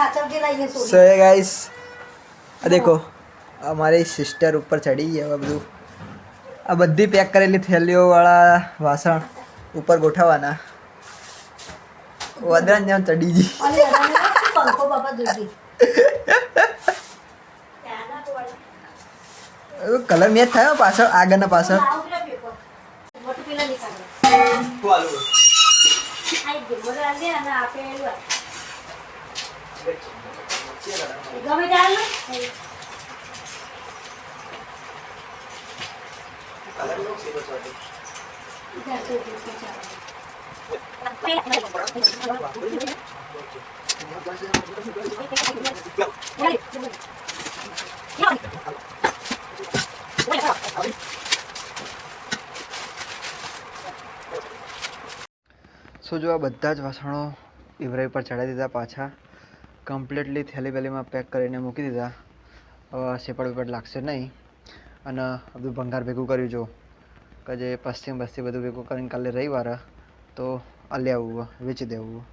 सो ये गाइस देखो हमारी सिस्टर ऊपर चढ़ी है બધું આ બધી પેક કરેલી થેલીઓ વાળા વાસણ ઉપર ગોઠવવાના વદરાન જેમ ચડી ગઈ પંખો બાપા જોજી કલર મેચ થયો પાછળ આગળના પાછળ સો જો આ બધા જ વાસણો ઈવરાઈ પર ચડાવી દીધા પાછા કમ્પ્લીટલી થેલી બેલીમાં પેક કરીને મૂકી દીધા હવે સેપડ વેપડ લાગશે નહીં અને બધું ભંગાર ભેગું કર્યું જો કે જે પશ્ચિમ બસ્તી બધું ભેગું કરીને કાલે રવિવારે તો આલી આવવું વેચી દેવું